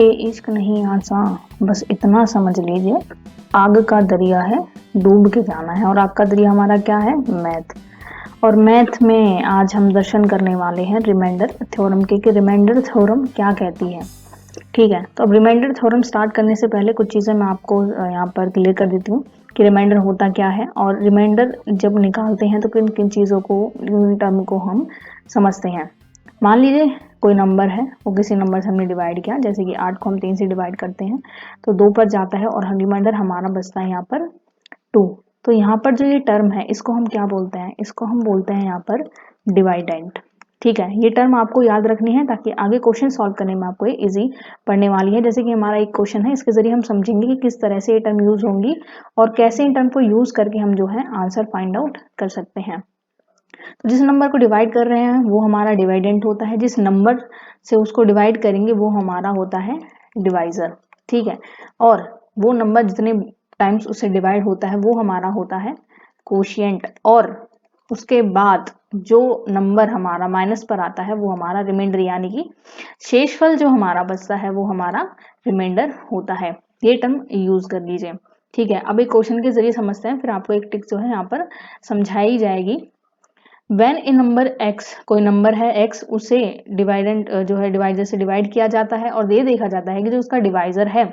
ये इश्क नहीं आसान, बस इतना समझ लीजिए, आग का दरिया है, डूब के जाना है। और आग का दरिया हमारा क्या है? मैथ। और मैथ में आज हम दर्शन करने वाले हैं रिमाइंडर थ्योरम के कि रिमाइंडर थ्योरम क्या कहती है। ठीक है, तो अब रिमाइंडर थ्योरम स्टार्ट करने से पहले कुछ चीज़ें मैं आपको यहाँ पर क्लियर कर देती हूँ कि रिमाइंडर होता क्या है और रिमाइंडर जब निकालते हैं तो किन किन चीज़ों को, टर्म को हम समझते हैं। मान लीजिए कोई नंबर है, वो किसी नंबर से हमने डिवाइड किया, जैसे कि 8 को हम 3 से डिवाइड करते हैं तो 2 पर जाता है और रिमाइंडर हमारा बचता है यहाँ पर 2। तो यहाँ पर जो ये टर्म है इसको हम क्या बोलते हैं? इसको हम बोलते हैं यहाँ पर डिवाइडेंट। ठीक है, ये टर्म आपको याद रखनी है ताकि आगे क्वेश्चन सॉल्व करने में आपको ये इजी पड़ने वाली है। जैसे कि हमारा एक क्वेश्चन है, इसके जरिए हम समझेंगे कि किस तरह से ये टर्म यूज होंगी और कैसे इन टर्म को यूज करके हम जो है आंसर फाइंड आउट कर सकते हैं। तो जिस नंबर को डिवाइड कर रहे हैं वो हमारा डिवाइडेंट होता है, जिस नंबर से उसको डिवाइड करेंगे वो हमारा होता है डिवाइजर। ठीक है, और वो नंबर जितने टाइम्स उससे डिवाइड होता है वो हमारा होता है कोशिएंट। और उसके बाद जो नंबर हमारा माइनस पर आता है वो हमारा रिमाइंडर, यानी कि शेषफल जो हमारा बचता है वो हमारा रिमाइंडर होता है। ये टर्म यूज कर लीजिए। ठीक है, अब एक क्वेश्चन के जरिए समझते हैं, फिर आपको एक टिक जो है यहाँ पर समझाई जाएगी। वेन ए नंबर x, कोई नंबर है x, उसे डिवाइडेंट जो है डिवाइजर से डिवाइड किया जाता है और ये देखा जाता है कि जो उसका डिवाइजर है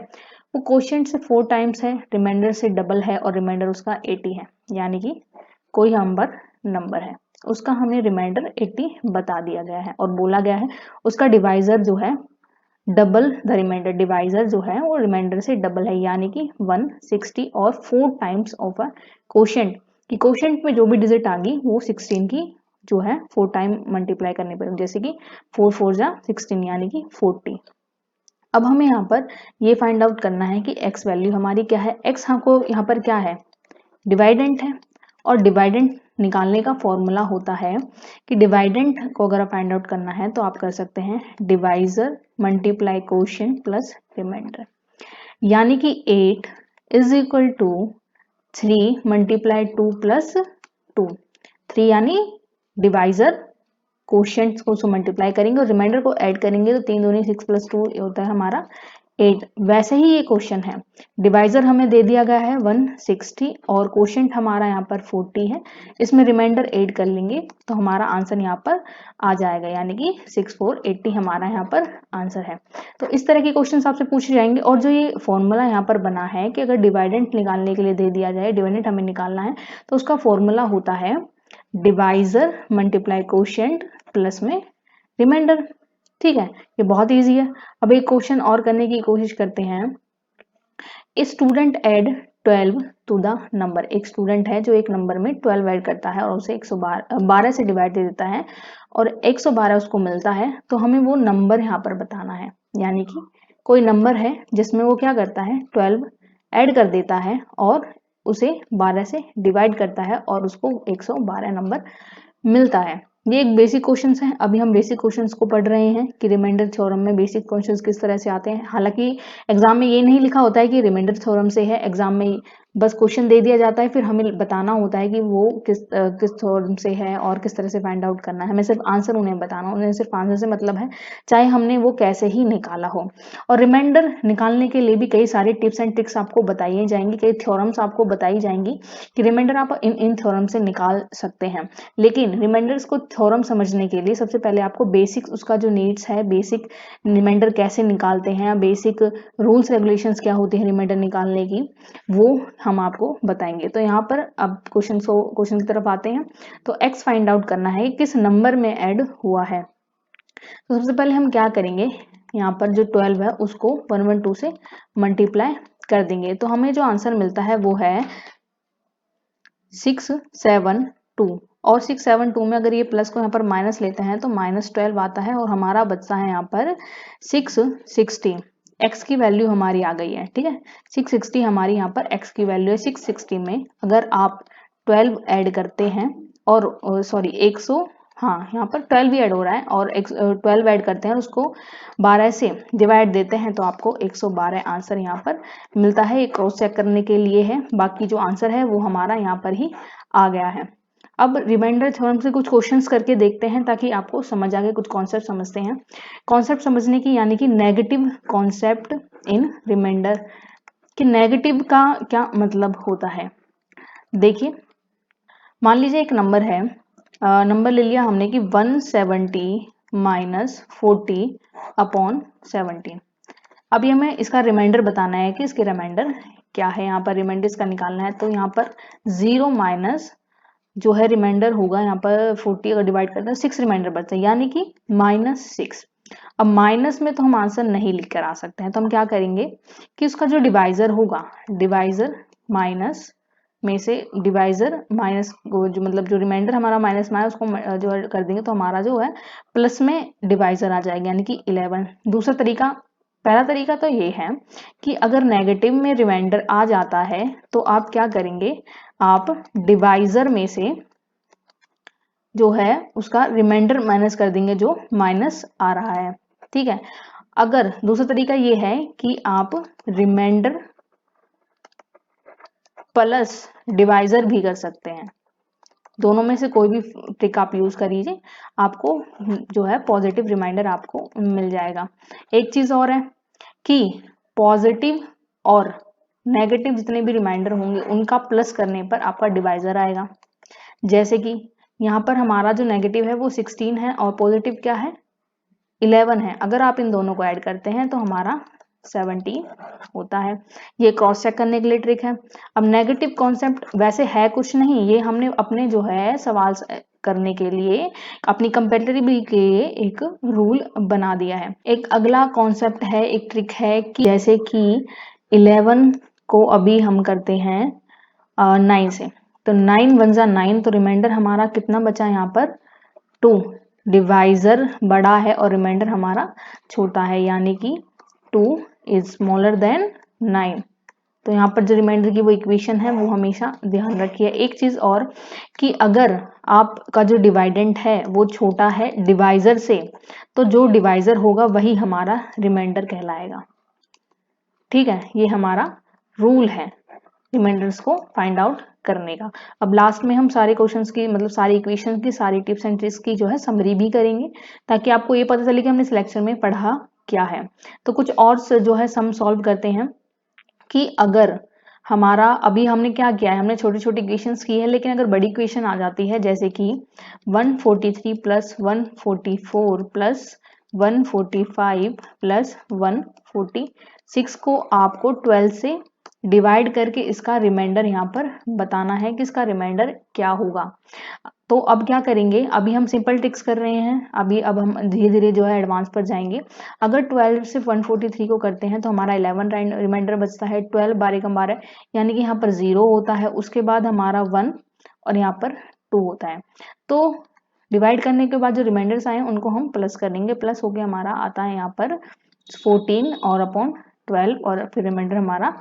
वो कोशिएंट से 4 टाइम्स है, रिमाइंडर से डबल है और रिमाइंडर उसका 80 है। यानी कि कोई नंबर है, उसका हमें रिमाइंडर 80 बता दिया गया है और बोला गया है उसका डिवाइजर जो है डबल द रिमाइंडर, डिवाइजर जो है वो रिमाइंडर से डबल है, यानी कि 160 और 4 टाइम्स ऑफ अ कोशिएंट, कि कोशिएंट में जो भी डिजिट आ गई वो 16 की जो है 4 टाइम मल्टीप्लाई करने पर, जैसे कि 4 4 जा 16 यानी कि 40। अब हमें यहाँ पर ये फाइंड आउट करना है कि x वैल्यू हमारी क्या है। x हमको यहाँ पर क्या है? डिवाइडेंट है। और डिवाइडेंट निकालने का फॉर्मूला होता है कि डिवाइडेंट को अगर आप फाइंड आउट करना है तो आप कर सकते हैं divisor multiply quotient plus remainder, यानी कि 8 is equal to 3 multiply 2 plus 2। 3 यानी डिवाइजर, कोशिएंट को उसको मल्टीप्लाई करेंगे और रिमाइंडर को ऐड करेंगे तो 3 दूनी 6 प्लस 2 होता है हमारा 8। वैसे ही ये क्वेश्चन है, डिवाइजर हमें दे दिया गया है 160 और कोशिएंट हमारा यहाँ पर 40 है, इसमें रिमाइंडर ऐड कर लेंगे तो हमारा आंसर यहाँ पर आ जाएगा, यानी कि 6480 हमारा यहाँ पर आंसर है। तो इस तरह के क्वेश्चन आपसे पूछे जाएंगे। और जो ये फॉर्मूला यहाँ पर बना है कि अगर डिवाइडेंट निकालने के लिए दे दिया जाए, डिवाइडेंट हमें निकालना है तो उसका फॉर्मूला होता है डिवाइजर मल्टीप्लाई कोशिएंट प्लस में रिमाइंडर। ठीक है, ये बहुत इजी है। अब एक क्वेश्चन और करने की कोशिश करते हैं। Student add 12 to the number, एक स्टूडेंट है जो एक नंबर में 12 ऐड करता है और उसे 112 से डिवाइड दे देता है और 112 उसको मिलता है, तो हमें वो नंबर यहाँ पर बताना है। यानी कि कोई नंबर है जिसमें वो क्या करता है, 12 ऐड कर देता है और उसे 12 से डिवाइड करता है और उसको 112 नंबर मिलता है। ये एक बेसिक क्वेश्चंस है। अभी हम बेसिक क्वेश्चंस को पढ़ रहे हैं कि रिमाइंडर थ्योरम में बेसिक क्वेश्चंस किस तरह से आते हैं। हालांकि एग्जाम में ये नहीं लिखा होता है कि रिमाइंडर थ्योरम से है, एग्जाम में बस क्वेश्चन दे दिया जाता है, फिर हमें बताना होता है कि वो किस थ्योरम से है और किस तरह से फाइंड आउट करना है। हमें सिर्फ आंसर उन्हें बताना, उन्हें सिर्फ आंसर से मतलब है, चाहे हमने वो कैसे ही निकाला हो। और रिमाइंडर निकालने के लिए भी कई सारे टिप्स एंड ट्रिक्स आपको बताई जाएंगी, कई थ्योरम्स आपको बताई जाएंगी कि रिमाइंडर आप इन थ्योरम से निकाल सकते हैं। लेकिन रिमाइंडर्स को थ्योरम समझने के लिए सबसे पहले आपको बेसिक उसका जो नीड्स है, बेसिक रिमाइंडर कैसे निकालते हैं, बेसिक रूल्स रेगुलेशंस क्या होती है रिमाइंडर निकालने की, वो हम आपको बताएंगे। तो यहाँ पर अब क्वेश्चन की तरफ आते हैं। तो x फाइंड आउट करना है किस नंबर में ऐड हुआ है। तो सबसे पहले हम क्या करेंगे, यहाँ पर जो 12 है उसको 112 से मल्टीप्लाई कर देंगे तो हमें जो आंसर मिलता है वो है 672। और 672 में अगर ये प्लस को यहाँ पर माइनस लेते हैं तो -12 आता है और हमारा बचता है यहाँ पर 660। x की वैल्यू हमारी आ गई है। ठीक है, 660 हमारी यहाँ पर x की वैल्यू है। 660 में अगर आप 12 ऐड करते हैं और सॉरी 100, हाँ यहाँ पर 12 भी ऐड हो रहा है और 12 ऐड करते हैं और उसको 12 से डिवाइड देते हैं तो आपको 112 आंसर यहाँ पर मिलता है। ये क्रॉस चेक करने के लिए है, बाकी जो आंसर है वो हमारा यहाँ पर ही आ गया है। अब रिमाइंडर थ्योरम से कुछ क्वेश्चंस करके देखते हैं ताकि आपको समझ आ गए, कुछ कॉन्सेप्ट समझते हैं। कॉन्सेप्ट समझने की यानी कि नेगेटिव कॉन्सेप्ट इन रिमाइंडर, कि नेगेटिव का क्या मतलब होता है। देखिए, मान लीजिए एक नंबर है, नंबर ले लिया हमने कि 170 माइनस 40 अपॉन 17। अभी हमें इसका रिमाइंडर बताना है कि इसके रिमाइंडर क्या है। यहाँ पर रिमाइंडर इसका निकालना है, तो यहाँ पर 0 माइनस जो है रिमाइंडर होगा, यहाँ पर 40 अगर डिवाइड करते हैं 6 रिमाइंडर बचता है, यानी कि -6। अब माइनस में तो हम आंसर नहीं लिख कर आ सकते हैं, तो हम क्या करेंगे कि उसका जो डिवाइजर होगा, डिवाइजर माइनस में से डिवाइजर माइनस जो मतलब जो रिमाइंडर हमारा माइनस में है उसको जो है कर देंगे, तो हमारा जो है प्लस में डिवाइजर आ जाएगा, यानी कि 11। दूसरा तरीका, पहला तरीका तो ये है कि अगर नेगेटिव में रिमाइंडर आ जाता है तो आप क्या करेंगे, आप डिवाइजर में से जो है उसका रिमाइंडर माइनस कर देंगे जो माइनस आ रहा है, ठीक है। अगर दूसरा तरीका ये है कि आप रिमाइंडर प्लस डिवाइजर भी कर सकते हैं, दोनों में से कोई भी ट्रिक आप यूज करिए, आपको जो है पॉजिटिव रिमाइंडर आपको मिल जाएगा। एक चीज और है कि पॉजिटिव और नेगेटिव जितने भी रिमाइंडर होंगे उनका प्लस करने पर आपका डिवाइजर आएगा। जैसे कि यहाँ पर हमारा जो नेगेटिव है वो 16 है और पॉजिटिव क्या है, 11 है। अगर आप इन दोनों को ऐड करते हैं तो हमारा 17 होता है। ये क्रॉस चेक करने के लिए ट्रिक है। अब नेगेटिव कॉन्सेप्ट वैसे है कुछ नहीं, ये हमने अपने जो है सवाल करने के लिए अपनी कंपेटिबिलिटी के लिए एक रूल बना दिया है। एक अगला कॉन्सेप्ट है, एक ट्रिक है कि जैसे कि 11 को अभी हम करते हैं 9 से, तो 9 1 9, तो रिमाइंडर हमारा कितना बचा यहाँ पर 2। डिवाइजर बड़ा है और रिमाइंडर हमारा छोटा है, यानी कि 2 इज स्मॉलर देन 9। तो यहाँ पर जो रिमाइंडर की वो इक्वेशन है वो हमेशा ध्यान रखिए। एक चीज और कि अगर आपका जो डिवाइडेंट है वो छोटा है डिवाइजर से, तो जो डिवाइजर होगा वही हमारा रिमाइंडर कहलाएगा, ठीक है। ये हमारा रूल है रिमाइंडर्स को फाइंड आउट करने का। अब लास्ट में हम सारे क्वेश्चंस की मतलब सारी इक्वेशंस की, सारी टिप्स एंड ट्रिक्स की जो है समरी भी करेंगे, ताकि आपको ये पता चले कि हमने सिलेक्शन में पढ़ा क्या है। तो कुछ और जो है सम सॉल्व करते हैं कि अगर हमारा अभी हमने क्या किया है, हमने छोटी छोटी इक्वेशंस की है, लेकिन अगर बड़ी इक्वेशन आ जाती है जैसे कि 143 प्लस 144 प्लस 145 प्लस 146 को आपको 12 से डिवाइड करके इसका रिमाइंडर यहाँ पर बताना है कि इसका रिमाइंडर क्या होगा। तो अब क्या करेंगे, अभी हम सिंपल ट्रिक्स कर रहे हैं, अब हम धीरे धीरे जो है एडवांस पर जाएंगे। अगर 12 से 143 को करते हैं तो हमारा 11 रिमाइंडर बचता है, 12 12 का 12, यानी कि यहाँ पर 0 होता है, उसके बाद हमारा 1 और यहाँ पर 2 होता है। तो डिवाइड करने के बाद जो रिमाइंडर्स आए उनको हम प्लस करेंगे, प्लस होके हमारा आता है यहाँ पर 14 और अपॉन 12 और फिर रिमाइंडर हमारा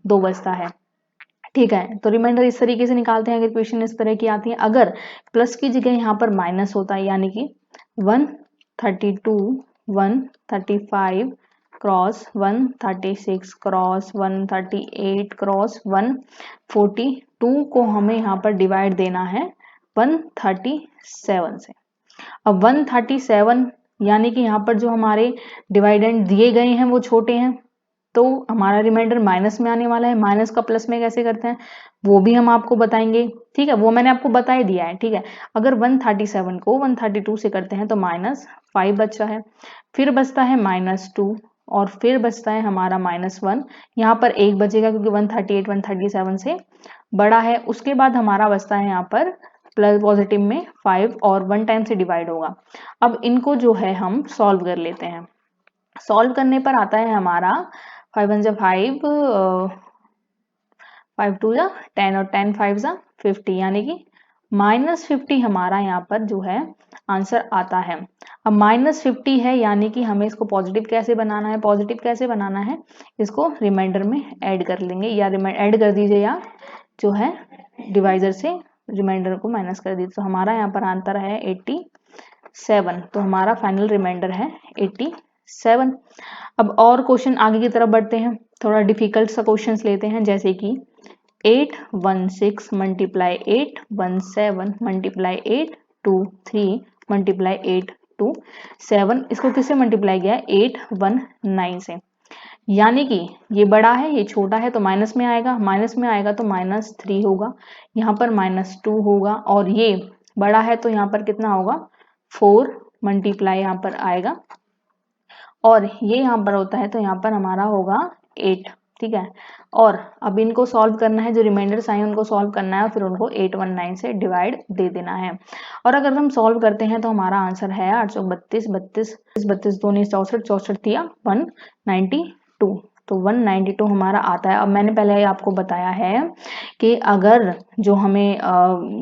2 बचता है, ठीक है। तो रिमाइंडर इस तरीके से निकालते हैं अगर इक्वेशन इस तरह की आती है। अगर प्लस की जगह यहाँ पर माइनस होता है, यानी कि 132 135 क्रॉस 136 क्रॉस 138 क्रॉस 142 को हमें यहाँ पर डिवाइड देना है 137 से। अब 137 यानी कि यहाँ पर जो हमारे डिवाइडेंड दिए गए हैं वो छोटे हैं, तो हमारा रिमाइंडर माइनस में आने वाला है। माइनस का प्लस में कैसे करते हैं वो भी हम आपको बताएंगे, ठीक है, वो मैंने आपको बता ही दिया है, ठीक है। अगर 137 को 132 से करते हैं तो -5 बच रहा है, फिर बचता है -2 और फिर बचता है हमारा -1। यहाँ पर 1 बचेगा क्योंकि 138 137 से बड़ा है। उसके बाद हमारा बचता है यहाँ पर प्लस पॉजिटिव में 5 और 1 टाइम से डिवाइड होगा। अब इनको जो है हम सॉल्व कर लेते हैं। सॉल्व करने पर आता है हमारा 5 1 5 5 2 10 और 10 5 50, यानी कि -50 हमारा यहाँ पर जो है आंसर आता है। अब -50 है यानी कि हमें इसको पॉजिटिव कैसे बनाना है, पॉजिटिव कैसे बनाना है, इसको रिमाइंडर में ऐड कर लेंगे, या ऐड कर दीजिए या जो है डिवाइजर से रिमाइंडर को माइनस कर दीजिए। तो हमारा यहाँ पर आंसर है 87, तो हमारा फाइनल रिमाइंडर है 87। अब और क्वेश्चन आगे की तरफ बढ़ते हैं, थोड़ा डिफिकल्ट सा क्वेश्चन लेते हैं, जैसे कि 8 1 6 मल्टीप्लाई 8 1 7 मल्टीप्लाई 8 2 3 मल्टीप्लाई 8 2 7, इसको किससे मल्टीप्लाई किया है 8 1 9 से, यानी कि ये बड़ा है ये छोटा है तो माइनस में आएगा तो -3 होगा, यहाँ पर -2 होगा, और ये बड़ा है तो यहाँ पर कितना होगा 4 मल्टीप्लाई यहाँ पर आएगा, और ये यहाँ पर होता है तो यहाँ पर हमारा होगा 8। ठीक है, और अब इनको सॉल्व करना है, जो रिमाइंडर साइन उनको सॉल्व करना है और फिर उनको 819 से डिवाइड दे देना है। और अगर हम सॉल्व करते हैं तो हमारा आंसर है 832, 32 32 दूनी 64, 64 दिया 192, तो 192 हमारा आता है। अब मैंने पहले ही आपको बताया है कि अगर जो हमें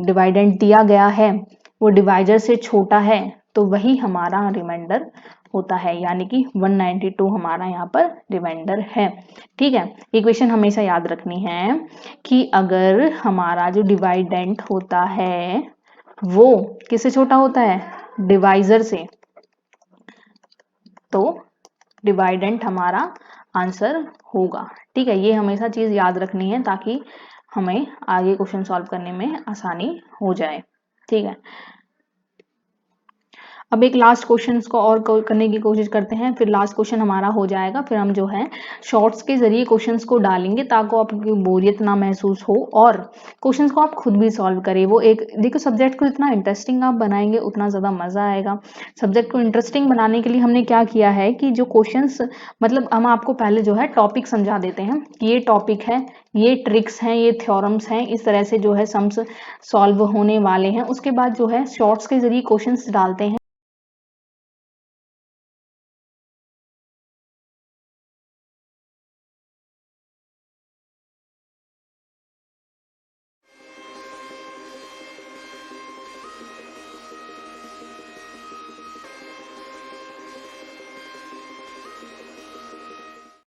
डिवाइडेंड दिया गया है वो डिवाइजर से छोटा है तो वही हमारा रिमाइंडर होता है, यानी कि 192 हमारा यहाँ पर रिमाइंडर है। ठीक है, इक्वेशन हमेशा याद रखनी है कि अगर हमारा जो डिवाइडेंट होता है वो किससे छोटा होता है, डिवाइजर से, तो डिवाइडेंट हमारा आंसर होगा। ठीक है, ये हमेशा चीज याद रखनी है ताकि हमें आगे क्वेश्चन सॉल्व करने में आसानी हो जाए। ठीक है, अब एक लास्ट क्वेश्चन को और करने की कोशिश करते हैं, फिर लास्ट क्वेश्चन हमारा हो जाएगा, फिर हम जो है शॉर्ट्स के जरिए क्वेश्चंस को डालेंगे ताकि आपको बोरियत ना महसूस हो और क्वेश्चंस को आप खुद भी सॉल्व करें। वो एक देखो, सब्जेक्ट को जितना इंटरेस्टिंग आप बनाएंगे उतना ज़्यादा मज़ा आएगा। सब्जेक्ट को इंटरेस्टिंग बनाने के लिए हमने क्या किया है कि जो क्वेश्चंस, मतलब हम आपको पहले जो है टॉपिक समझा देते हैं, ये टॉपिक है, ये ट्रिक्स हैं, ये थ्योरम्स हैं, इस तरह से जो है सम्स सॉल्व होने वाले हैं। उसके बाद जो है शॉर्ट्स के जरिए क्वेश्चंस डालते हैं